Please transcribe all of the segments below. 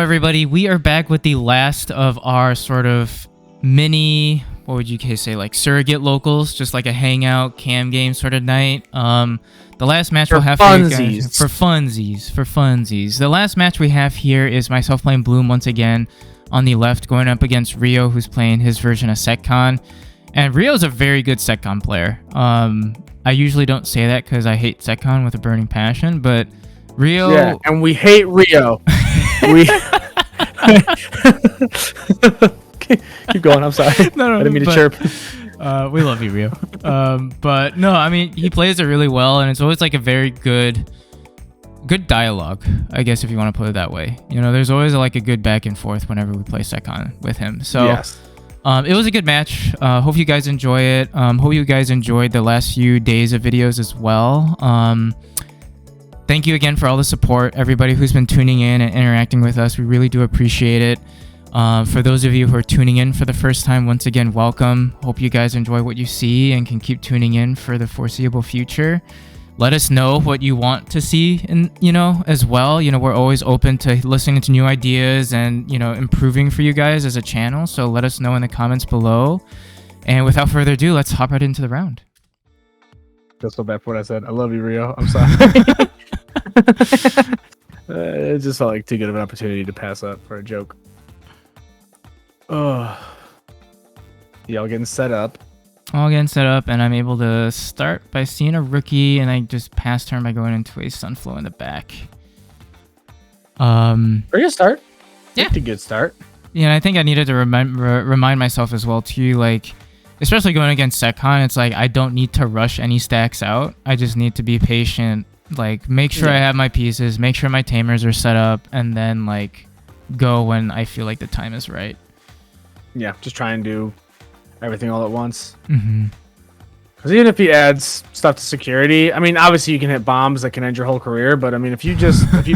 everybody, we are back with the last of our sort of mini, what would you say, like surrogate locals, just like a hangout cam game sort of night. The last match we'll have for you guys, for funsies. The last match we have here is myself playing Bloom once again on the left, going up against Rio, who's playing his version of Setcon. And Rio's a very good Setcon player. I usually don't say that because I hate Setcon with a burning passion, but Rio... Yeah, and we hate Rio. we... Keep going, I'm sorry. No, I didn't mean to chirp. We love you, Rio. But no, I mean, he plays it really well, and it's always like a very good dialogue, I guess, if you want to put it that way. You know, there's always like a good back and forth whenever we play Setcon with him. So yes. It was a good match. Hope you guys enjoy it. Hope you guys enjoyed the last few days of videos as well. Thank you again for all the support, everybody who's been tuning in and interacting with us. We really do appreciate it. For those of you who are tuning in for the first time, once again, welcome. Hope you guys enjoy what you see and can keep tuning in for the foreseeable future. Let us know what you want to see, as well. We're always open to listening to new ideas and, improving for you guys as a channel. So let us know in the comments below. And without further ado, let's hop right into the round. Feel so bad for what I said. I love you, Rio. I'm sorry. It just felt like too good of an opportunity to pass up for a joke. Oh, y'all getting set up. All getting set up, and I'm able to start by seeing a rookie, and I just pass turn by going into a Sunflow in the back. Pretty good start. Yeah, pretty good start. Yeah, I think I needed to remind myself as well too, like, especially going against Setcon, it's like I don't need to rush any stacks out. I just need to be patient, like make sure I have my pieces, make sure my tamers are set up, and then like go when I feel like the time is right. Yeah, just try and do everything all at once. Mm-hmm. Because even if he adds stuff to security, I mean, obviously you can hit bombs that can end your whole career, but I mean, if you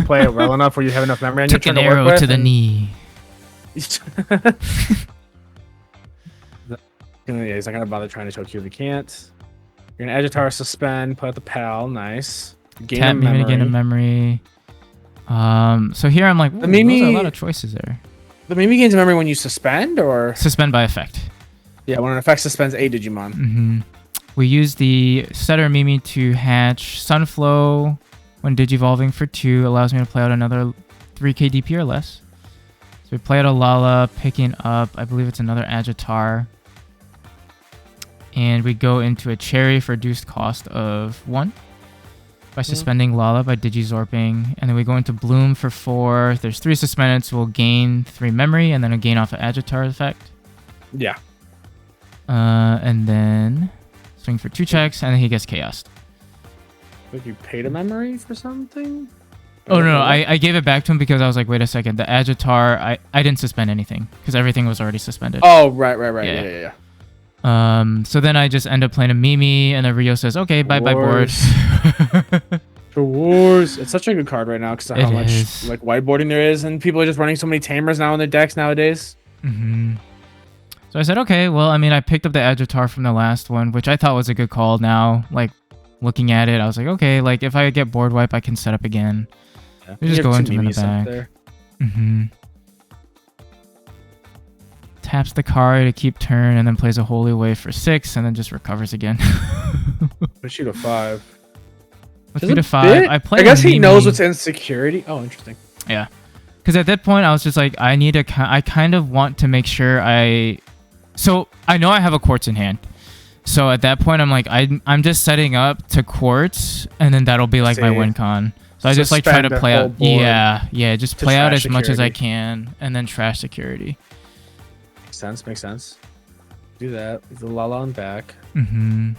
play it well enough where you have enough memory on your turn to work with... Took an arrow to the knee. Yeah, he's not going to bother trying to choke you if he can't. You're going to Agitar, suspend, put out the PAL, nice. Gain Tap Mimi to gain a memory. So here I'm like, those are a lot of choices there. The Mimi gains a memory when you suspend, or? Suspend by effect. Yeah, when an effect suspends a Digimon. Mm-hmm. We use the Setter Mimi to hatch Sunflow when Digivolving for 2. Allows me to play out another 3k DP or less. So we play out a Lala, picking up, I believe it's another Agitar. And we go into a Cherry for reduced cost of 1. By suspending Lala by Digizorping, and then we go into Bloom for 4. If there's 3 suspended, so we'll gain 3 memory, and then a gain off of Agitar effect. Yeah. And then swing for 2 checks, and then he gets chaosed. Like you paid a memory for something? Oh no, I gave it back to him because I was like, wait a second, the Agitar, I didn't suspend anything because everything was already suspended. Oh right, yeah. So then I just end up playing a Mimi, and then Rio says, okay, bye-bye board. For Wars. It's such a good card right now because of how much like whiteboarding there is, and people are just running so many tamers now in their decks nowadays. Mm-hmm. So I said, okay, well, I mean, I picked up the Agitar from the last one, which I thought was a good call now. Like, looking at it, I was like, okay, like, if I get board wipe, I can set up again. Yeah. We just go into him in the back. Mm-hmm. Taps the card to keep turn, and then plays a Holy Wave for 6, and then just recovers again. Let's shoot a 5. Let's shoot a 5. I guess he knows what's in security. Oh, interesting. Yeah. Because at that point, I was just like, I kind of want to make sure So, I know I have a Quartz in hand. So, at that point, I'm like, I'm just setting up to Quartz, and then that'll be like my win con. So, I just like try to play out. Yeah, just play out as much as I can, and then trash security. Makes sense. Do that. Leave the Lala on back. Mm-hmm.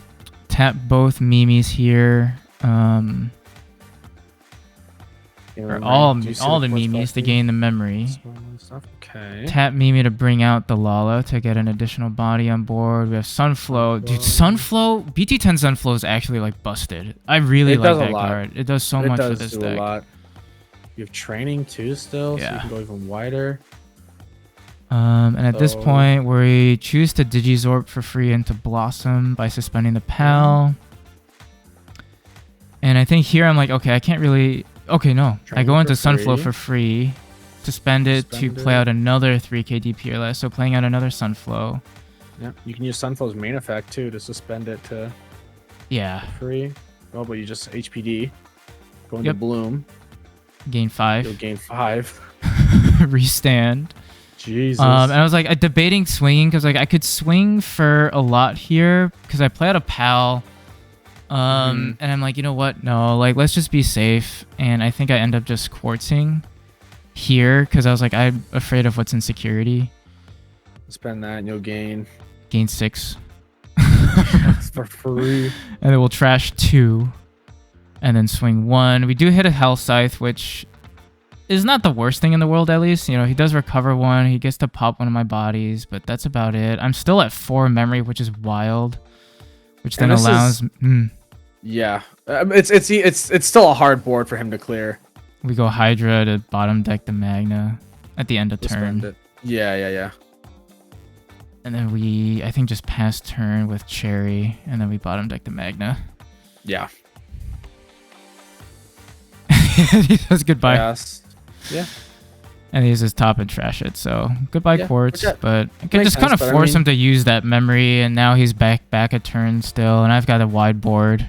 Tap both Mimis here. Or all the Mimis to gain the memory. Okay. Tap Mimi to bring out the Lala to get an additional body on board. We have Sunflow. Dude, Sunflow, BT-10 Sunflow is actually like busted. I really like that card. It does so much for this deck. A lot. You have training too still, so you can go even wider. And at this point, we choose to Digizorp for free into Blossom by suspending the PAL. And I think here I'm like, okay, I can't really... Okay, no. I go into Sunflow for free Suspend it to play out another 3k DP or less, so playing out another Sunflow. Yeah, you can use Sunflow's main effect too to suspend it to free. Oh, but you just HPD. Go into Bloom. Gain 5. You'll gain 5. Restand. Jesus. And I was like debating swinging because like I could swing for a lot here because I play out a pal. And I'm like, you know what? No, like let's just be safe. And I think I end up just quartzing here because I was like, I'm afraid of what's in security. Spend that and you'll gain 6. That's for free. And then we'll trash 2. And then swing 1. We do hit a Hell Scythe, which is not the worst thing in the world, at least. You know, he does recover 1. He gets to pop one of my bodies, but that's about it. I'm still at 4 memory, which is wild. Which then allows... Yeah. It's still a hard board for him to clear. We go Hydra to bottom deck the Magna at the end of turn. Yeah. And then we, I think, just pass turn with Cherry, and then we bottom deck the Magna. Yeah. He says goodbye. Yes. Yeah. And he uses top and trash it, so goodbye Quartz. But I could makes just kind of sense, force him to use that memory, and now he's back at turn still, and I've got a wide board.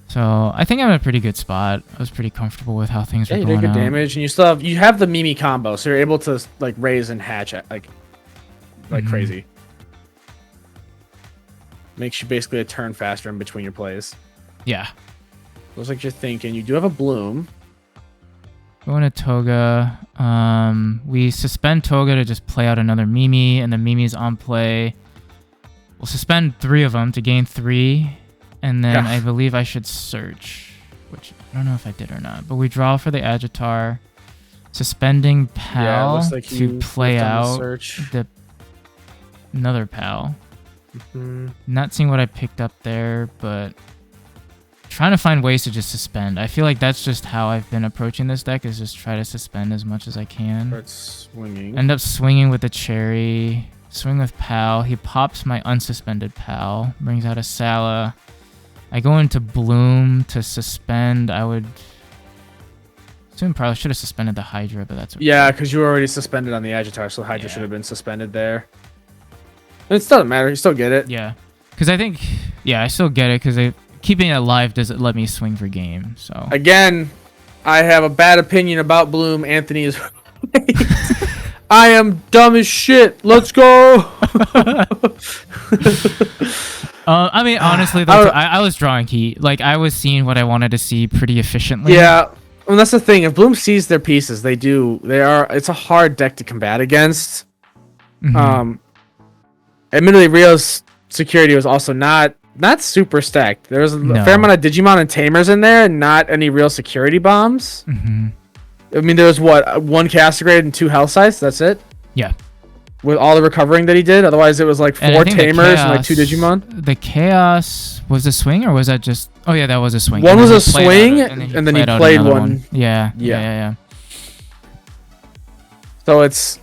So I think I'm in a pretty good spot. I was pretty comfortable with how things were going. Yeah, you did good damage, and you have the Mimi combo, so you're able to like raise and hatch it like crazy. Makes you basically a turn faster in between your plays. Yeah. Looks like you're thinking. You do have a Bloom. Going to Toga. We suspend Toga to just play out another Mimi, and the Mimi's on play. We'll suspend 3 of them to gain 3, and then I believe I should search, which I don't know if I did or not. But we draw for the Agitar, suspending Pal to play out another Pal. Not seeing what I picked up there, but trying to find ways to just suspend. I feel like that's just how I've been approaching this deck, is just try to suspend as much as I can. Start swinging. End up swinging with the Cherry. Swing with Pal. He pops my unsuspended Pal. Brings out a Sala. I go into Bloom to suspend. I would assume probably should have suspended the Hydra, but that's okay. Yeah, because you were already suspended on the Agitar, so the Hydra should have been suspended there. It still doesn't matter. You still get it. Yeah. Because I think... Yeah, I still get it because keeping it alive doesn't let me swing for game. So again, I have a bad opinion about Bloom. Anthony is I am dumb as shit. Let's go. I mean, honestly, though, I was drawing heat. Like, I was seeing what I wanted to see pretty efficiently. Yeah. Well, that's the thing. If Bloom sees their pieces, it's a hard deck to combat against. Admittedly, Rio's security was also not super stacked. There was a fair amount of Digimon and Tamers in there, and not any real security bombs. I mean, there was what, 1 Castigrade and 2 Hell Scythes. That's it. Yeah. With all the recovering that he did, otherwise it was like 4 Tamers and like 2 Digimon. The Chaos was a swing, or was that just? Oh yeah, that was a swing. One was a swing, and then he played one. Yeah. So it's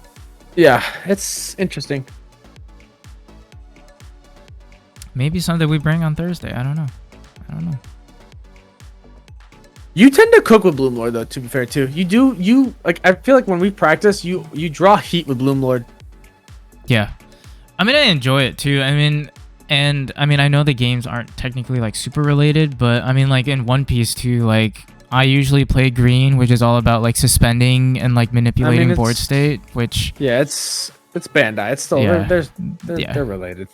interesting. Maybe something we bring on Thursday. I don't know. You tend to cook with Bloomlord, though, to be fair, too. You like, I feel like when we practice, you draw heat with Bloomlord. Yeah. I mean, I enjoy it, too. I mean, I know the games aren't technically, like, super related, but, I mean, like, in One Piece, too, like, I usually play green, which is all about, like, suspending and, like, manipulating board state, which... Yeah, it's Bandai. It's still... They're related.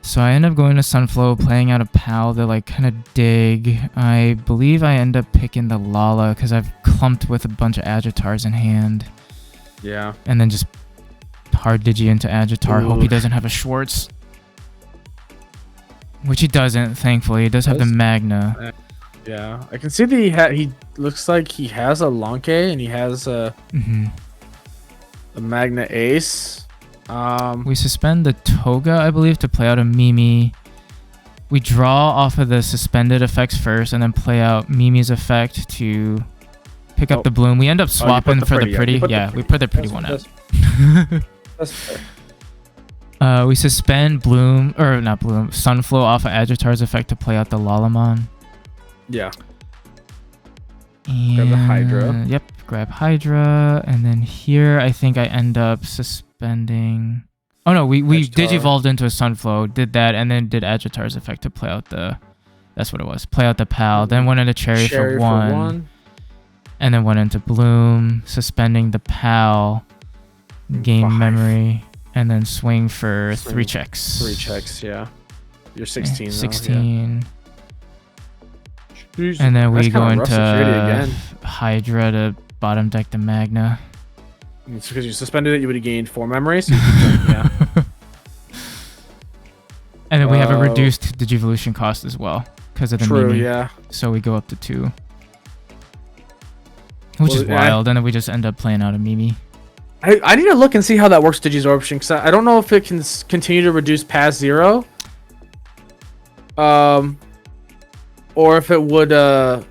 So I end up going to Sunflow, playing out a Pal to like kind of dig. I believe I end up picking the Lala because I've clumped with a bunch of Agitars in hand. Yeah. And then just hard Digi into Agitar. Hope he doesn't have a Schwartz. Which he doesn't, thankfully. He does have the Magna. Yeah. I can see that he looks like he has a Lonke and he has a Magna Ace. We suspend the Toga, I believe, to play out a Mimi. We draw off of the suspended effects first, and then play out Mimi's effect to pick up the Bloom. We end up swapping for the pretty. We put the pretty one out. That's fair. We suspend Bloom, or not Bloom, Sunflow off of Agitar's effect to play out the Loogamon. Yeah. And, grab the Hydra. Yep, grab Hydra. And then here, I think I end up suspending... Oh no, we digivolved into a Sunflow, did that, and then did Agitar's effect to play out the... That's what it was. Play out the Pal. Then went into Cherry for one. And then went into Bloom, suspending the Pal, gain memory, and then swing for 3 checks. 3 checks, yeah. You're 16 16. Though, yeah. And then we go into Hydra to bottom deck the Magna. It's because you suspended it, you would have gained 4 memories. So yeah. And then we have a reduced Digivolution cost as well because of the Mimi. Yeah. So we go up to 2. Which is wild. And then we just end up playing out a Mimi. I need to look and see how that works, Digisorption, because I don't know if it can continue to reduce past 0. Or if it would... Oh,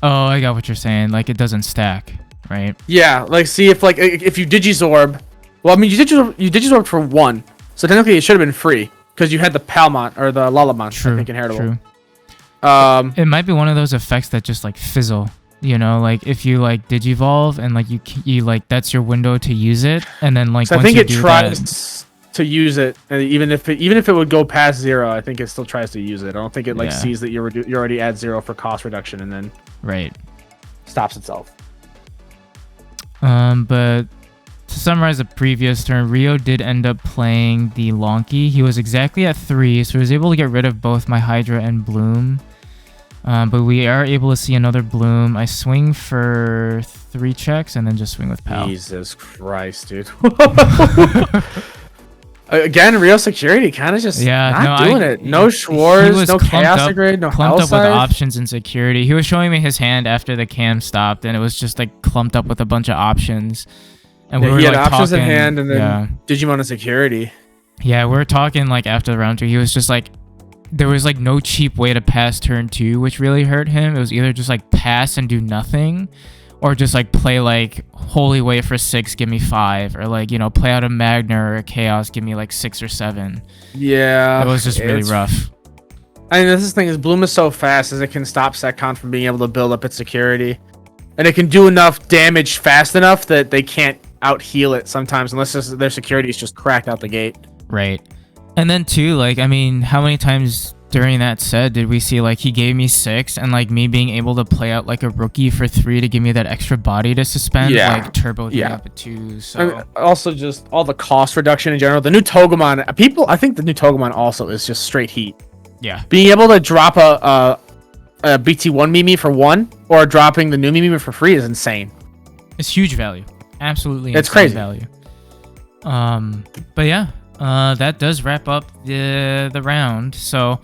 I got what you're saying. Like, it doesn't stack, right? Yeah, like, see if, like, if you Digizorb... Well, I mean, you Digisorbed for 1. So technically, it should have been free, because you had the Palmon, or the Lullaby, I think, inheritable. True. It might be one of those effects that just, like, fizzle. You know, like if you like Digivolve and like you like that's your window to use it, and then like I think it tries to use it, and even if it would go past 0, I think it still tries to use it. I don't think it like sees that you already at 0 for cost reduction and then stops itself. But to summarize the previous turn, Rio did end up playing the Lonky. He was exactly at 3, so he was able to get rid of both my Hydra and Bloom. But we are able to see another Bloom. I swing for 3 checks and then just swing with Pal. Jesus Christ, dude. Again, real security kind of just not doing it. No Schwartz, no Chaos Grid, no clumped up with options and security. He was showing me his hand after the cam stopped, and it was just like clumped up with a bunch of options. And we were, he had like, options talking, in hand, and then Digimon and security. Yeah, we were talking like after the round 2. He was just like, there was like no cheap way to pass turn 2, which really hurt him. It was either just like pass and do nothing, or just like play like Holy Way for 6, give me 5, or like, you know, play out a Magna or a Chaos, give me like 6 or 7. Yeah, it was just really rough. I mean, this thing is Bloom is so fast as it can stop Setcon from being able to build up its security, and it can do enough damage fast enough that they can't out heal it sometimes unless their security is just cracked out the gate. Right. And then too, like, I mean, how many times during that set did we see like he gave me 6 and like me being able to play out like a rookie for 3 to give me that extra body to suspend, like turbo thing up at 2. So I mean, also just all the cost reduction in general. The new Togemon, I think the new Togemon also is just straight heat. Yeah. Being able to drop a BT-1 Mimi for 1 or dropping the new Mimi for free is insane. It's huge value. Absolutely. It's crazy value. But yeah. That does wrap up the round. So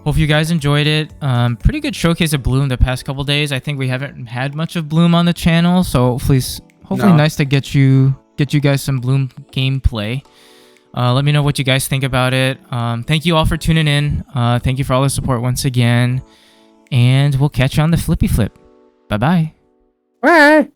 hope you guys enjoyed it. Pretty good showcase of Bloom the past couple days. I think we haven't had much of Bloom on the channel, so hopefully nice to get you guys some Bloom gameplay. Let me know what you guys think about it. Thank you all for tuning in. Thank you for all the support once again, and we'll catch you on the flippy flip. Bye bye. Bye.